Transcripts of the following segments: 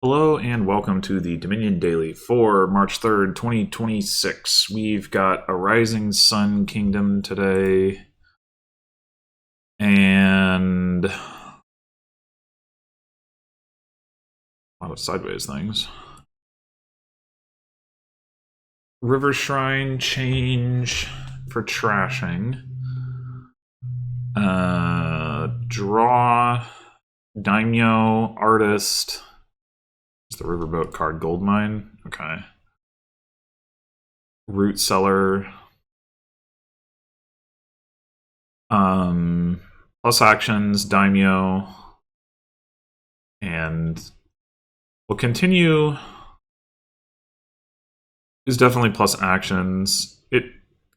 Hello and welcome to the Dominion Daily for March 3rd, 2026. We've got a Rising Sun Kingdom today and a lot of sideways things. River Shrine change for trashing. Draw, Daimyo, Artist. It's the Riverboat card, Goldmine. Okay. Root Cellar. Plus actions, Daimyo. And we'll continue. Is definitely plus actions. It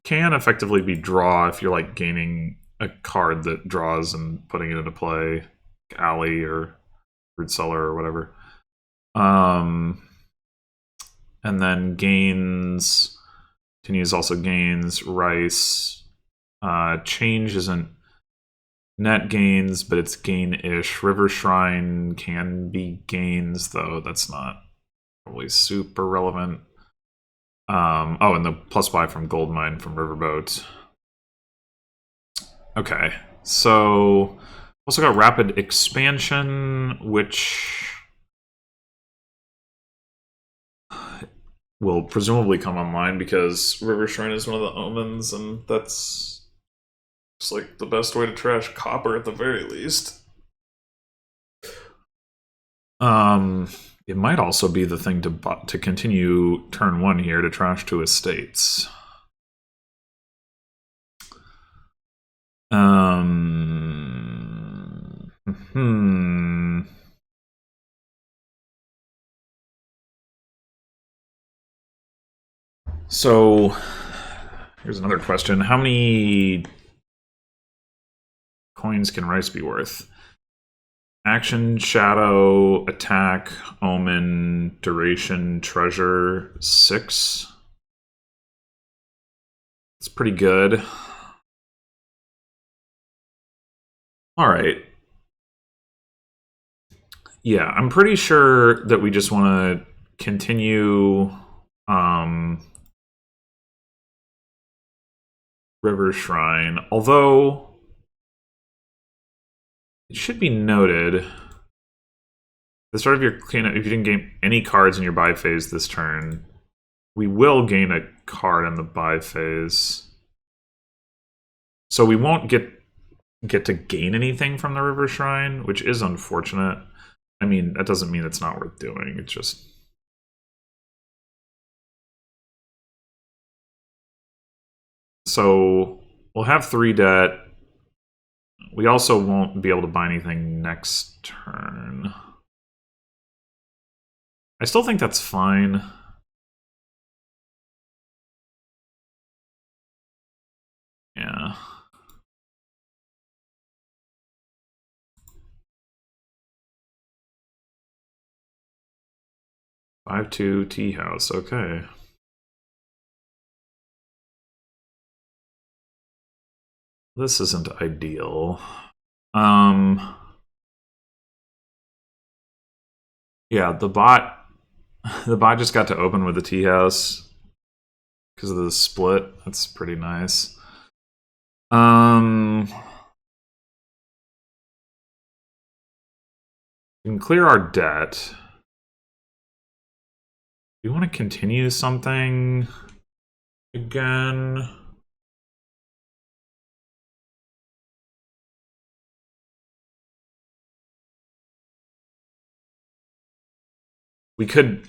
can effectively be draw if you're like gaining a card that draws and putting it into play, like Alley or Root Cellar or whatever. And then gains, continues also gains, Rice. Change isn't net gains, but it's gain-ish. River Shrine can be gains, though that's not probably super relevant. Oh, and the plus buy from Goldmine from Riverboat. Okay, so also got Rapid Expansion, which will presumably come online because River Shrine is one of the omens, and that's just like the best way to trash copper at the very least. It might also be the thing to continue turn one here to trash two estates. So here's another question. How many coins can Rice be worth? Action, Shadow, Attack, Omen, Duration, Treasure, 6. It's pretty good. Alright. Yeah, I'm pretty sure that we just want to continue River Shrine, although it should be noted at the start of your cleanup, if you didn't gain any cards in your buy phase this turn, we will gain a card in the buy phase. So we won't get to gain anything from the River Shrine, which is unfortunate. I mean, that doesn't mean it's not worth doing. It's just... So we'll have 3 debt. We also won't be able to buy anything next turn. I still think that's fine. Yeah. Five two tea house. Okay. This isn't ideal. Yeah, the bot just got to open with the tea house because of the split. That's pretty nice. We can clear our debt. Do you want to continue something again? We could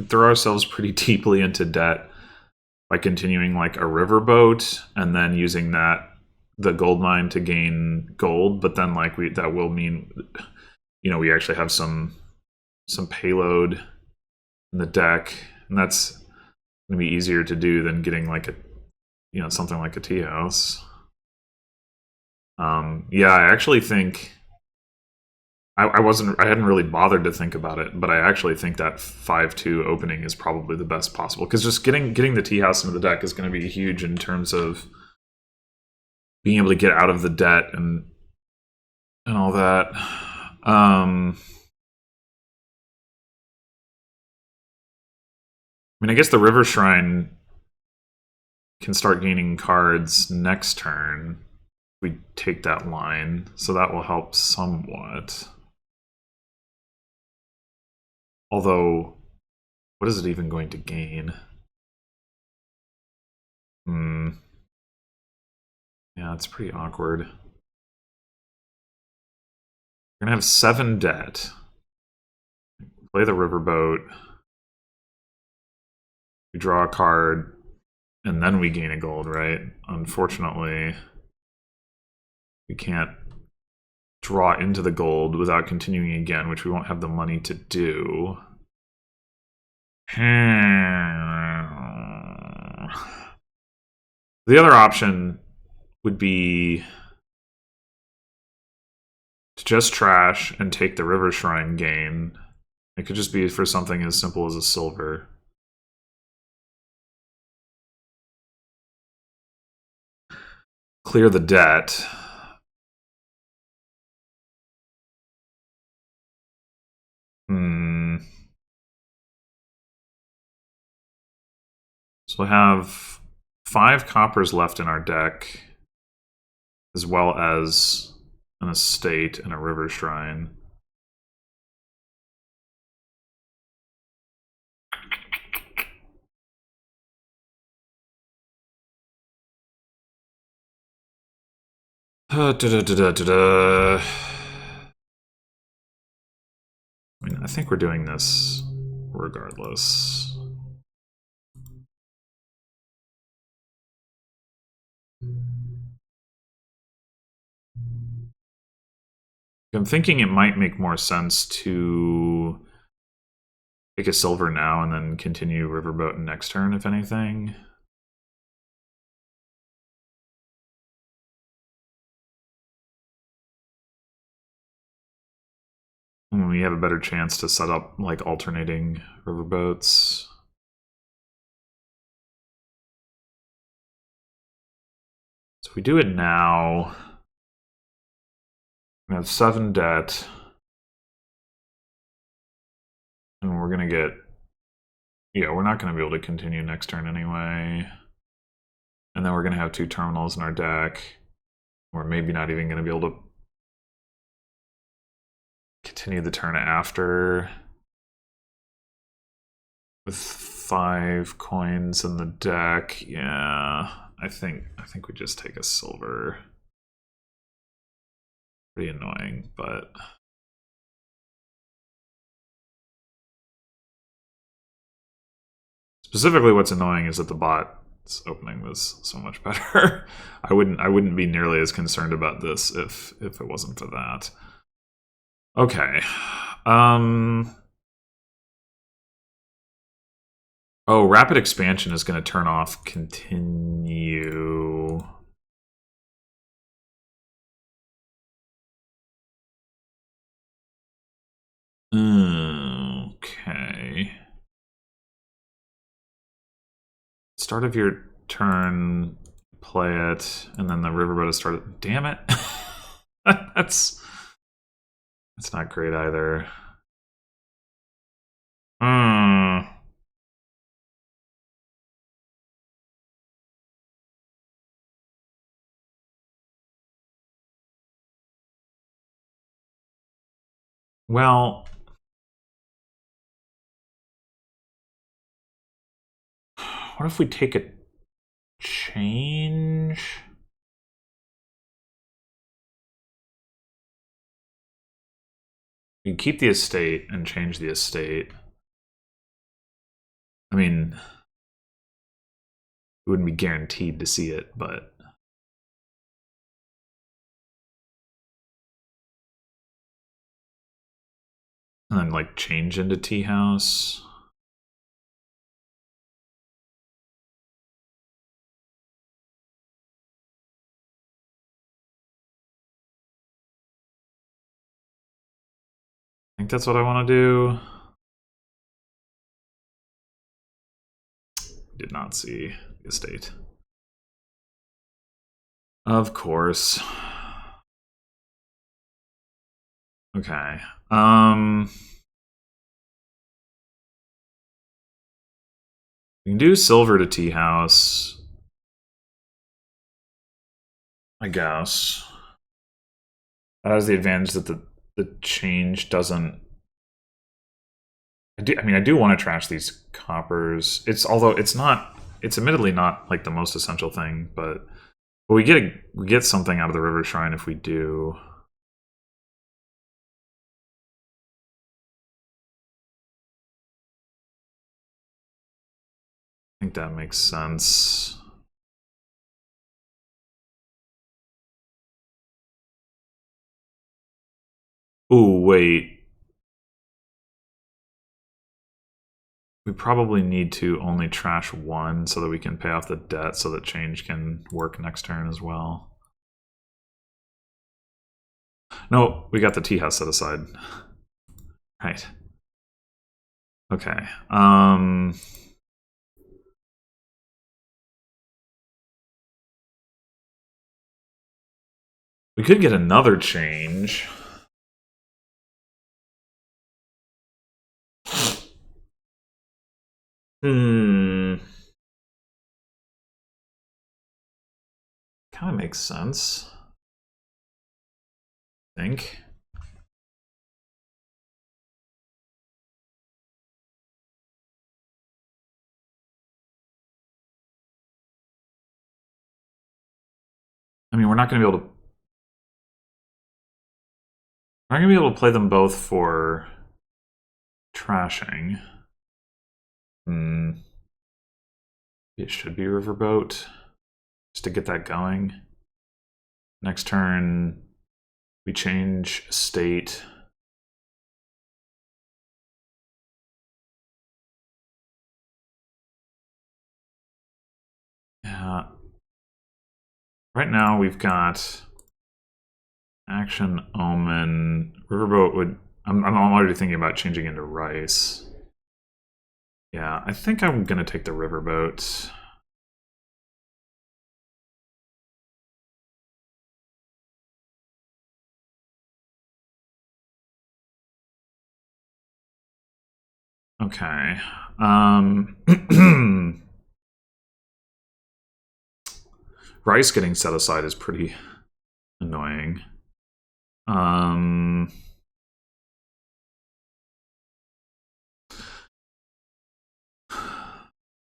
throw ourselves pretty deeply into debt by continuing like a riverboat and then using the gold mine to gain gold, but then like that will mean, you know, we actually have some payload in the deck, and that's gonna be easier to do than getting like a, you know, something like a tea house. Yeah, I actually think I hadn't really bothered to think about it, but I actually think that 5-2 opening is probably the best possible, because just getting the tea house into the deck is going to be huge in terms of being able to get out of the debt and all that. I mean, I guess the River Shrine can start gaining cards next turn. We take that line, so that will help somewhat. Although, what is it even going to gain? Yeah, it's pretty awkward. We're gonna have 7 debt. Play the Riverboat. We draw a card, and then we gain a gold, right? Unfortunately, we can't draw into the gold without continuing again, which we won't have the money to do. The other option would be to just trash and take the River Shrine gain. It could just be for something as simple as a silver. Clear the debt. So we have 5 coppers left in our deck, as well as an estate and a River Shrine. I mean, I think we're doing this regardless. I'm thinking it might make more sense to take a silver now and then continue Riverboat next turn, if anything. We have a better chance to set up like alternating riverboats. So if we do it now, we have 7 debt, and we're gonna get, yeah, we're not gonna be able to continue next turn anyway. And then we're gonna have 2 terminals in our deck. We're maybe not even gonna be able to continue the turn after with 5 coins in the deck. Yeah, I think we just take a silver. Pretty annoying, but specifically what's annoying is that the bot's opening was so much better. I wouldn't be nearly as concerned about this if it wasn't for that. Okay. Oh, rapid expansion is going to turn off continue. Okay. Start of your turn, play it, and then the riverboat is started. Damn it. That's not great either. Well, what if we take a change? You keep the estate and change the estate. I mean, we wouldn't be guaranteed to see it, but and then like change into tea house. I think that's what I want to do. Did not see the estate. Of course. Okay. We can do silver to tea house, I guess. That has the advantage that the change doesn't. I do want to trash these coppers. Although it's not. It's admittedly not like the most essential thing, but we get something out of the river shrine if we do. I think that makes sense. Ooh, wait. We probably need to only trash one so that we can pay off the debt so that change can work next turn as well. No, we got the tea house set aside. Right. Okay. We could get another change. Hmm. Kind of makes sense. I think. I mean, we're not going to be able to. We're not going to be able to play them both for trashing. Hmm. It should be Riverboat just to get that going. Next turn, we change state. Yeah. Right now we've got Action, Omen. Riverboat would. I'm already thinking about changing into Rice. Yeah, I think I'm gonna take the Riverboat. Okay. Rice getting set aside is pretty annoying.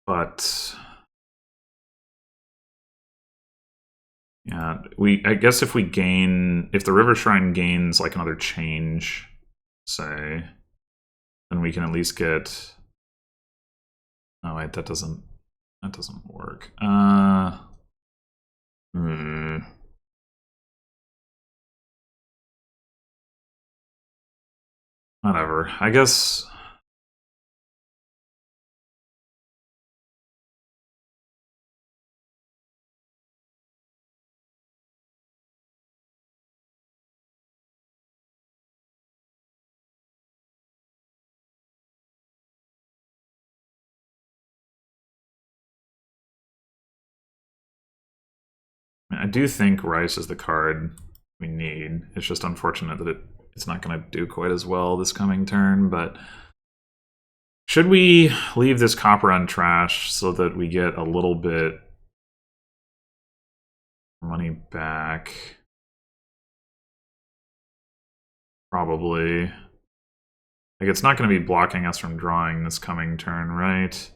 But yeah, I guess if the River Shrine gains like another change, say, then we can at least get. Oh wait, that doesn't work. Hmm. Whatever. I guess. I do think Rice is the card we need. It's just unfortunate that it's not going to do quite as well this coming turn, but should we leave this copper untrashed so that we get a little bit money back? Probably. Like, it's not going to be blocking us from drawing this coming turn, right?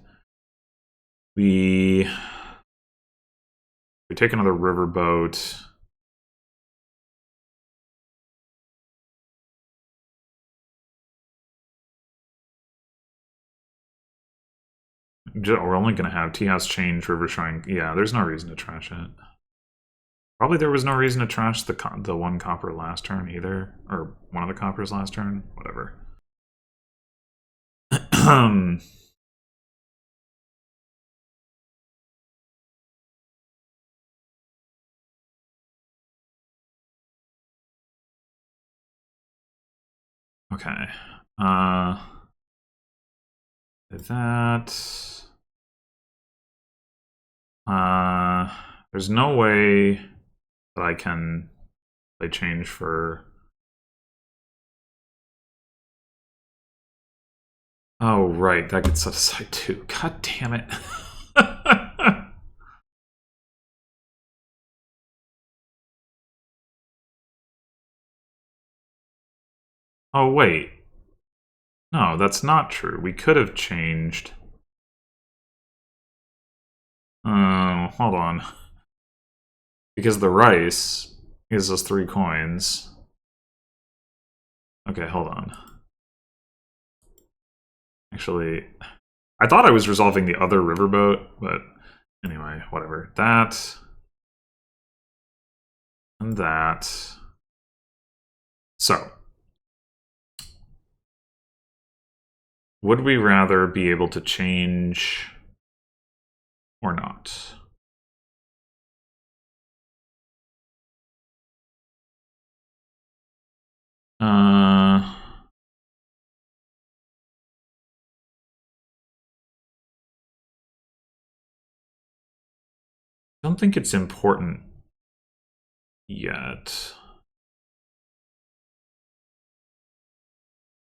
We take another riverboat. We're only going to have Tea House Change, River Shrine. Yeah, there's no reason to trash it. Probably there was no reason to trash the one copper last turn either, or one of the coppers last turn. Whatever. Okay. That. There's no way that I can play change for Oh, right. That gets set aside too. God damn it. Oh, wait. No, that's not true. We could have changed. Oh, hold on. Because the rice gives us 3 coins. Okay, hold on. Actually, I thought I was resolving the other riverboat, but anyway, whatever. That. And that. So, would we rather be able to change or not? I don't think it's important yet.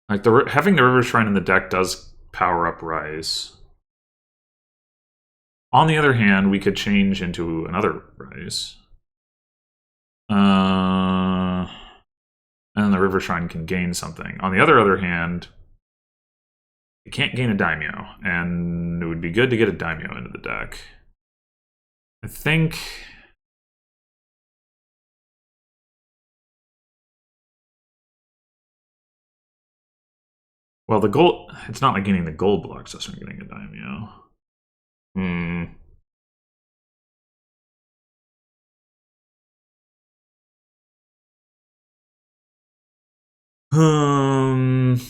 Like having the river shrine in the deck does power up Rise. On the other hand, we could change into another Rise. And then the river shrine can gain something. On the other hand, it can't gain a daimyo, and it would be good to get a daimyo into the deck. I think. Well, the gold. It's not like getting the gold blocks us from getting a daimyo. Hmm. Um.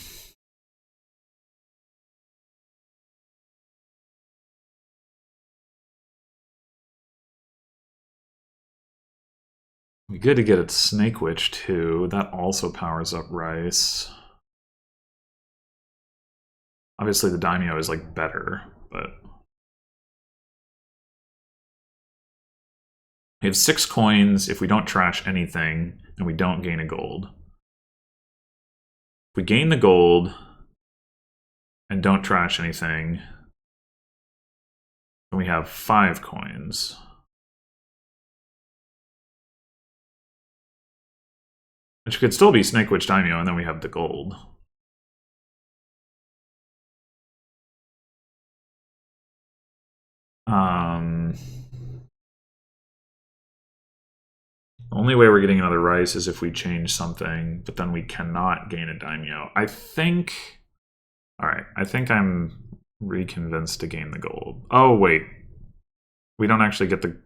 Be good to get it Snake Witch too. That also powers up Rice. Obviously, the daimyo is like better, but we have 6 coins if we don't trash anything and we don't gain a gold. If we gain the gold and don't trash anything, then we have 5 coins. Which could still be Snake Witch Daimyo, and then we have the gold. The only way we're getting another Rice is if we change something, but then we cannot gain a daimyo. I think... Alright, I think I'm reconvinced to gain the gold. Oh, wait. We don't actually get the...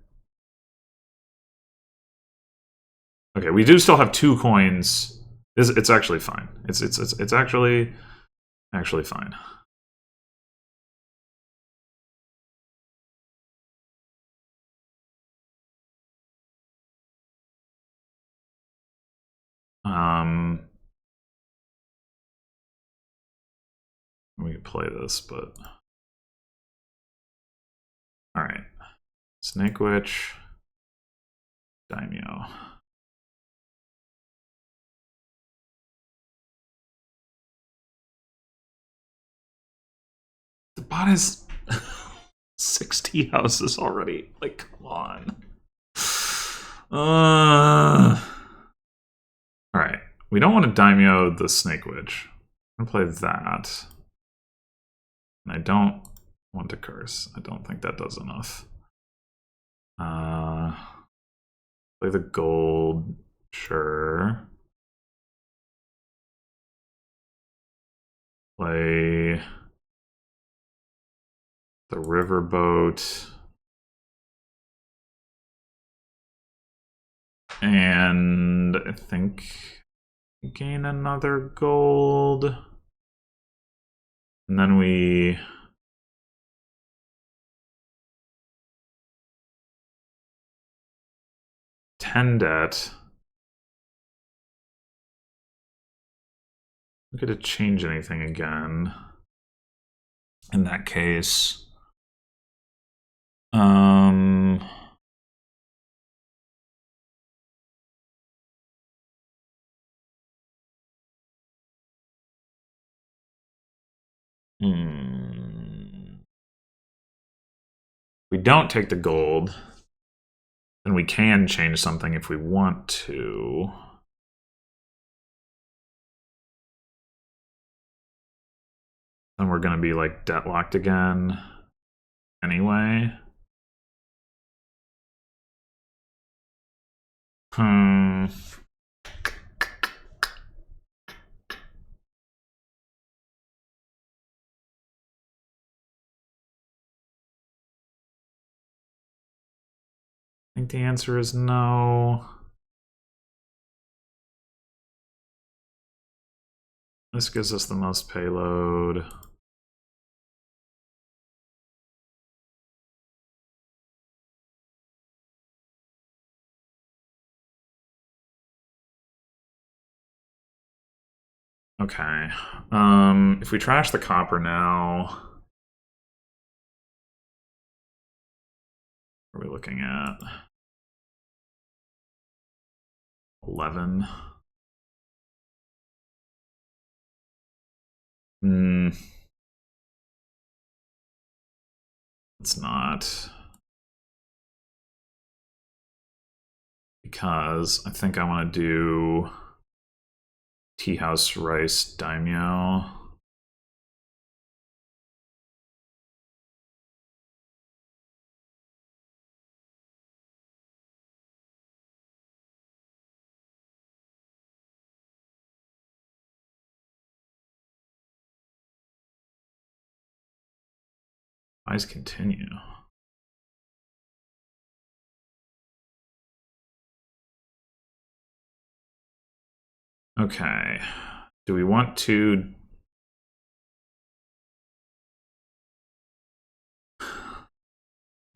Okay, we do still have 2 coins. It's actually fine. It's actually fine. We could play this, but all right. Snake Witch, Daimyo. The bot is 60 houses already. Like, come on. All right. We don't want to daimyo the Snake Witch. I'm gonna play that. And I don't want to curse. I don't think that does enough. Play the gold. Sure. Play the riverboat. And I think gain another gold. And then we... Tendet. We get to change anything again. In that case. We don't take the gold, then we can change something if we want to. Then we're going to be like deadlocked again anyway. I think the answer is no. This gives us the most payload. Okay. If we trash the copper now, what are we looking at? 11. It's not. Because I think I want to do tea house rice daimyo. Eyes continue. Okay. Do we want to...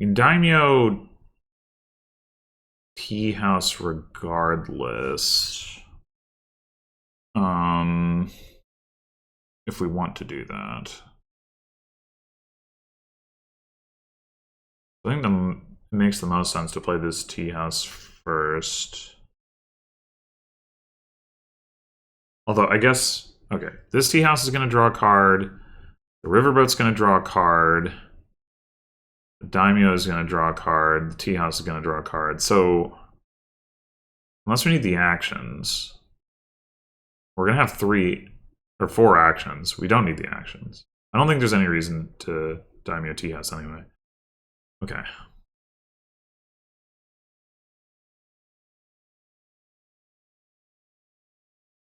daimyo tea house regardless. If we want to do that. I think it makes the most sense to play this tea house first. Although, I guess... Okay, this tea house is going to draw a card. The riverboat's going to draw a card. The daimyo is going to draw a card. The tea house is going to draw a card. So, unless we need the actions, we're going to have 3 or 4 actions. We don't need the actions. I don't think there's any reason to daimyo tea house anyway. Okay.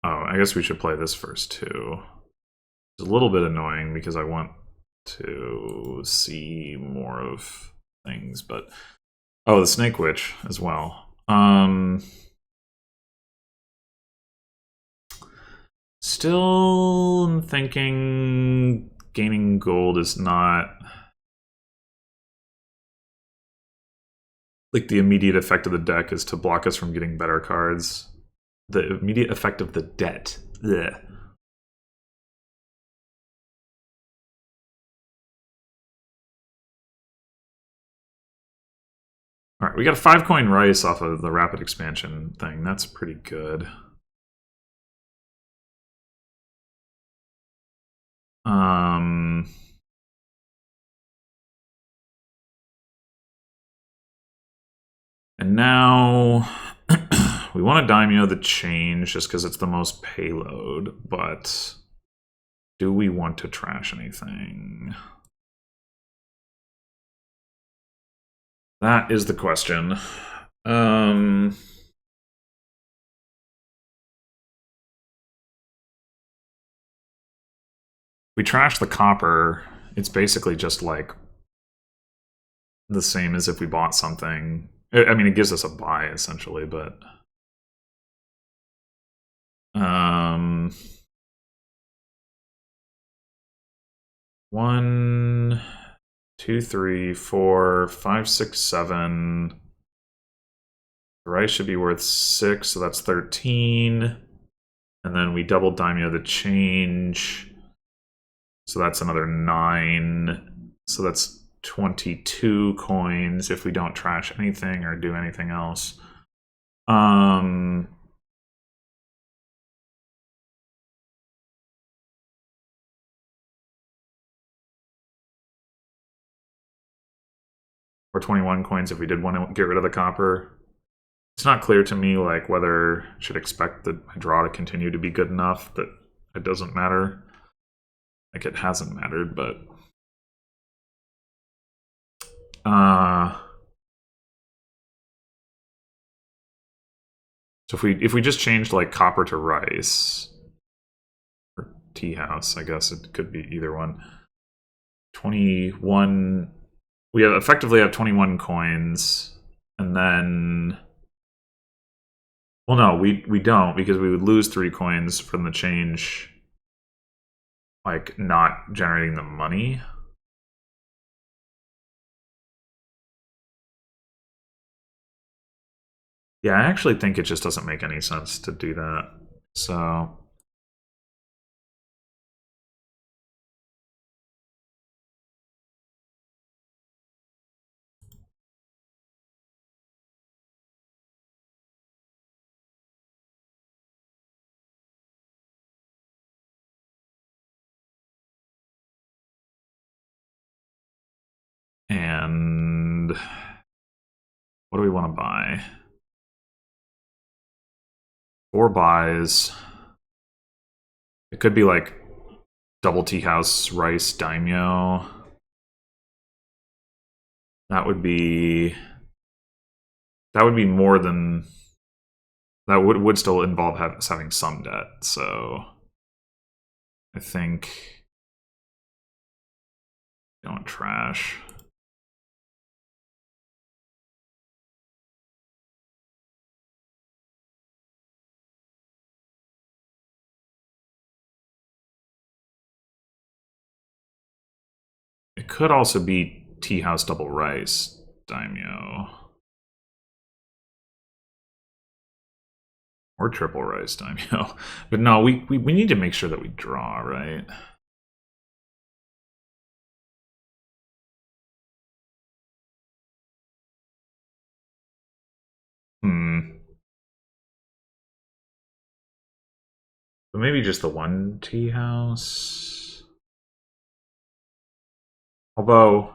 Oh, I guess we should play this first too. It's a little bit annoying because I want to see more of things, but oh, the Snake Witch as well. Still thinking gaining gold is not like the immediate effect of the deck is to block us from getting better cards. The immediate effect of the debt. Ugh. All right, we got a 5-coin rice off of the rapid expansion thing. That's pretty good. And now we want to daimyo the change just because it's the most payload, but do we want to trash anything? That is the question. We trash the copper, it's basically just like the same as if we bought something. I mean, it gives us a buy essentially, but 1, 2, 3, 4, 5, 6, 7. The rice should be worth 6, so that's 13. And then we double daimyo the change. So that's another 9. So that's 22 coins if we don't trash anything or do anything else. or 21 coins if we did want to get rid of the copper. It's not clear to me like whether I should expect the draw to continue to be good enough that it doesn't matter. Like it hasn't mattered, but so if we just changed like copper to rice or tea house, I guess it could be either one. 21. We effectively have 21 coins, and then, well, no, we don't, because we would lose 3 coins from the change, like not generating the money. Yeah, I actually think it just doesn't make any sense to do that. So and what do we want to buy? 4 buys. It could be like double tea house, rice, daimyo. That would be more than that would still involve us having some debt. So I think don't trash. It could also be tea house double rice daimyo. Or triple rice daimyo. But no, we need to make sure that we draw, right? But maybe just the one tea house. Although,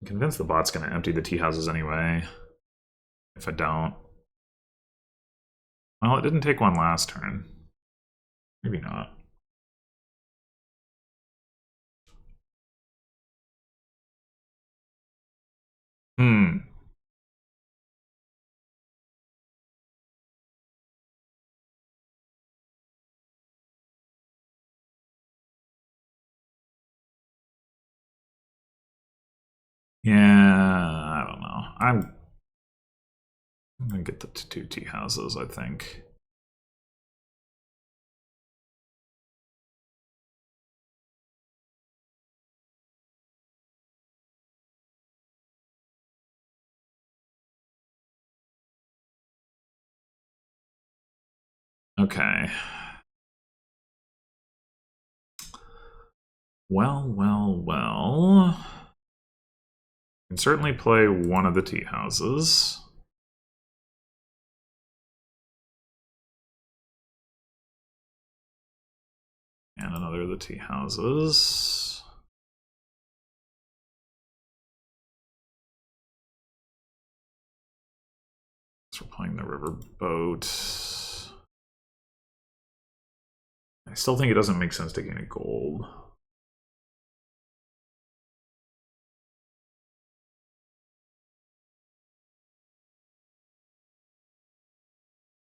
I'm convinced the bot's going to empty the tea houses anyway. If I don't. Well, it didn't take one last turn. Maybe not. Yeah, I don't know. I'm gonna get the 2 tea houses, I think. Okay. Well. I can certainly play one of the tea houses. And another of the tea houses. So we're playing the riverboat. I still think it doesn't make sense to gain a gold.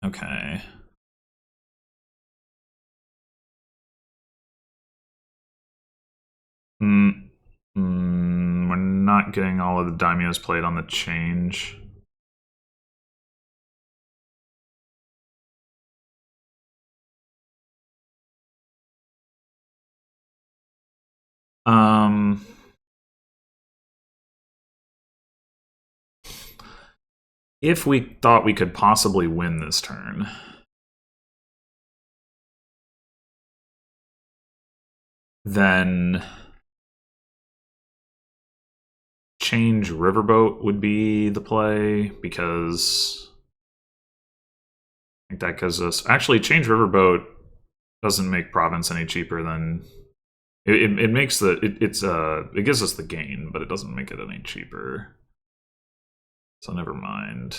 Okay. We're not getting all of the daimyos played on the change. If we thought we could possibly win this turn, then change riverboat would be the play, because I think that gives us... Actually, change riverboat doesn't make province any cheaper than It makes the it gives us the gain, but it doesn't make it any cheaper. So never mind.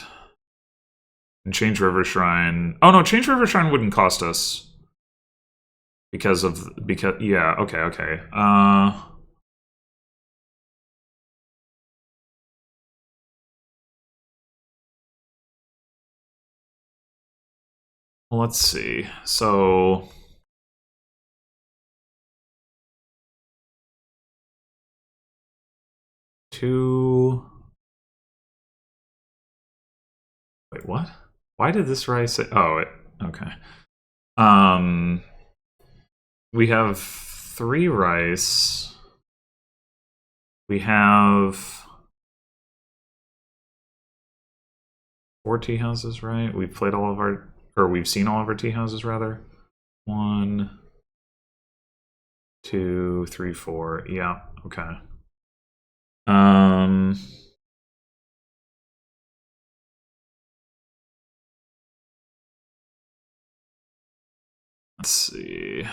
And change River Shrine. Oh no, change River Shrine wouldn't cost us because yeah, okay. Well, let's see. So two. Wait, what? Why did this rice say? Oh, okay. We have 3 rice. We have 4 tea houses, right? We've played all of our, or we've seen all of our tea houses rather. 1, 2, 3, 4. Yeah. Okay. Let's see.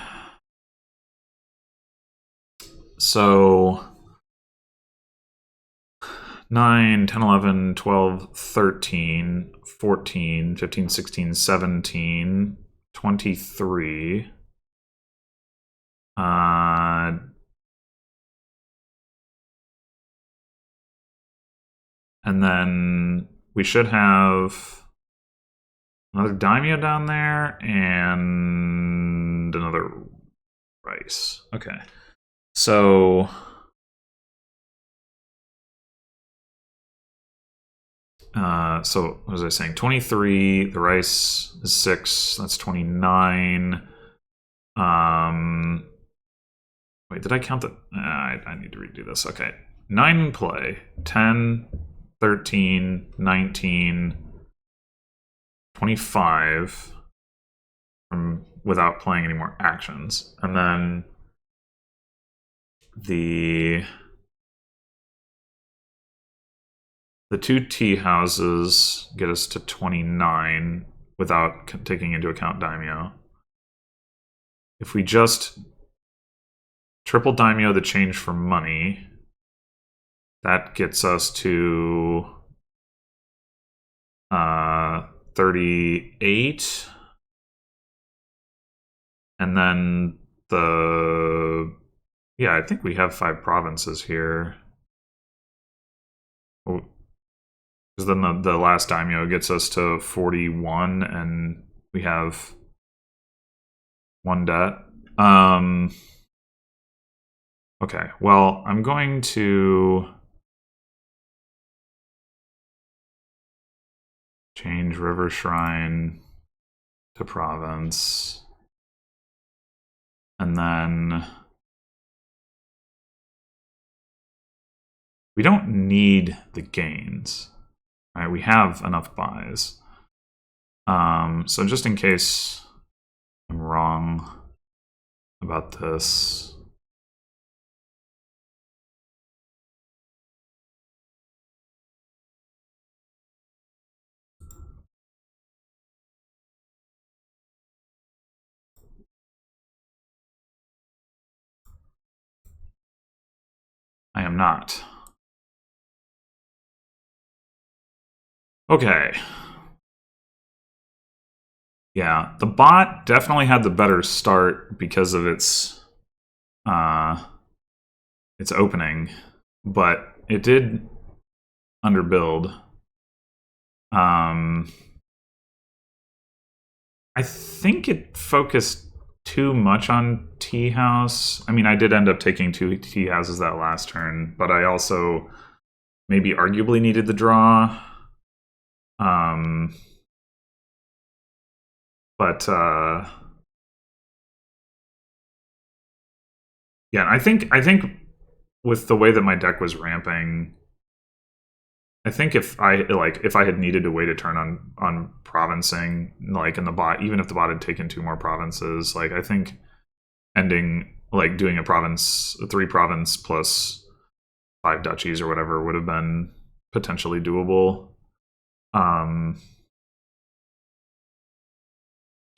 So 9, 10, 11, 12, 13, 14, 15, 16, 17, 23. And then we should have another daimyo down there and another rice. Okay. So what was I saying? 23, the rice is 6, that's 29. Wait, did I count the I need to redo this. Okay. 9 in play. 10, 13, 19, 25 from without playing any more actions. And then the 2 tea houses get us to 29 without taking into account daimyo. If we just triple daimyo the change for money, that gets us to 38. And then yeah, I think we have 5 provinces here. Because then the last daimyo gets us to 41, and we have 1 debt. Okay, well, I'm going to change River Shrine to province. And then we don't need the gains. Right? We have enough buys. So just in case I'm wrong about this, I am not. Okay. Yeah, the bot definitely had the better start because of its opening, but it did underbuild. I think it focused too much on tea house. I mean, I did end up taking 2 tea houses that last turn, but I also maybe arguably needed the draw. But yeah, I think with the way that my deck was ramping, I think if I had needed to wait a turn on provincing, like in the bot, even if the bot had taken 2 more provinces, like I think ending like doing a 3 province plus 5 duchies or whatever would have been potentially doable.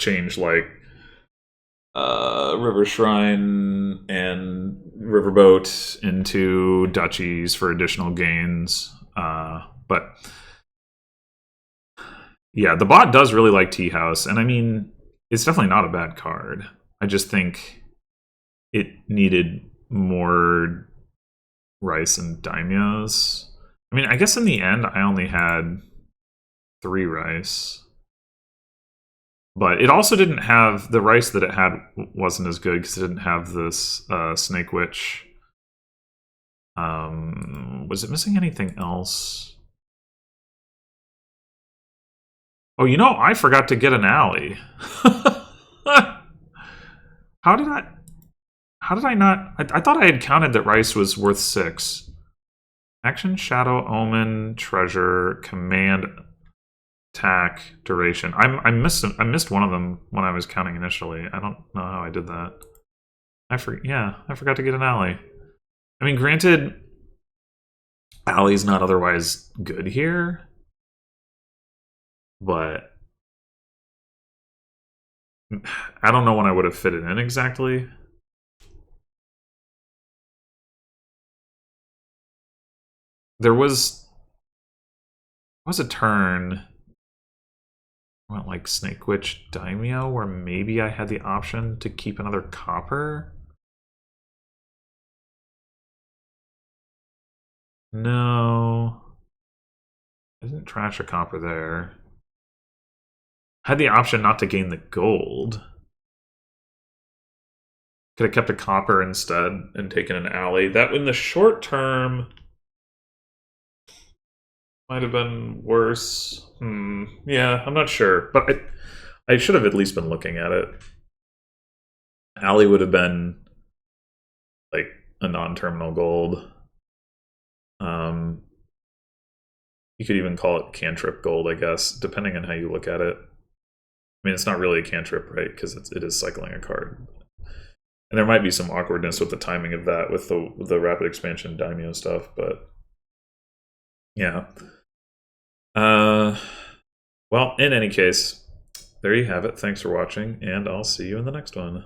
Change like River Shrine and Riverboat into duchies for additional gains. But yeah, the bot does really like Tea House, and I mean, it's definitely not a bad card. I just think it needed more rice and daimios. I mean, I guess in the end, I only had 3 rice. But it also didn't have the rice that it had wasn't as good because it didn't have this Snake Witch. Was it missing anything else? Oh, you know, I forgot to get an alley. How did I? How did I not? I thought I had counted that rice was worth 6. Action, Shadow, Omen, Treasure, Command, Attack, Duration. I missed one of them when I was counting initially. I don't know how I did that. I forgot to get an alley. I mean, granted, alley's not otherwise good here, but I don't know when I would have fit it in exactly. There was a turn, I went like Snake Witch Daimyo, where maybe I had the option to keep another copper. No, I didn't trash a copper there. Had the option not to gain the gold. Could have kept a copper instead and taken an alley. That in the short term might have been worse. Yeah, I'm not sure. But I should have at least been looking at it. Alley would have been like a non-terminal gold. You could even call it cantrip gold, I guess, depending on how you look at it. I mean, it's not really a cantrip, right? Because it is cycling a card. And there might be some awkwardness with the timing of that with the rapid expansion daimyo stuff, but yeah. Well, in any case, there you have it. Thanks for watching, and I'll see you in the next one.